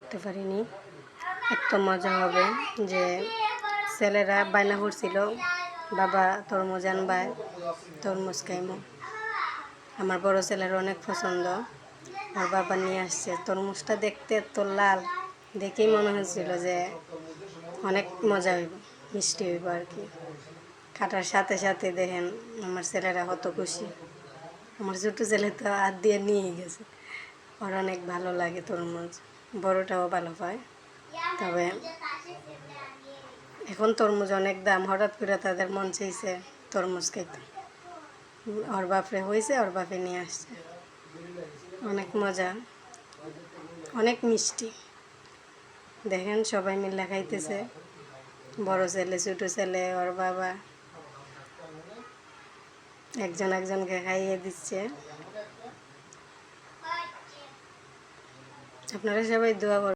করতে পারিনি। এত মজা হবে যে ছেলেরা বায়না করছিল, বাবা তরমুজ আনবা, তরমুজ খাইমু। আমার বড় ছেলের অনেক পছন্দ, আর বাবা নিয়ে আসছে। তরমুজটা দেখতে এত লাল, দেখেই মনে হচ্ছিল যে অনেক মজা হইব, মিষ্টি হইব আর কি। কাটার সাথে সাথে দেখেন আমার ছেলেরা কত খুশি। আমার ছোটো ছেলে তো হাত দিয়ে নিয়ে গেছে। ওর অনেক ভালো লাগে তরমুজ, বড়টাও ভালো পায়। তবে এখন তরমুজ অনেক দাম, হঠাৎ করে তাদের মন চাইছে তরমুজ খাইতে। ওর বাপরে হয়েছে, ওর বাপে নিয়ে আসছে। অনেক মজা, অনেক মিষ্টি। দেখেন সবাই মিলে খাইতেছে, বড় ছেলে, ছোটো ছেলে, ওর বাবা একজন একজনকে খাইয়ে দিচ্ছে। আপনারা সবাই দোয়া করবেন।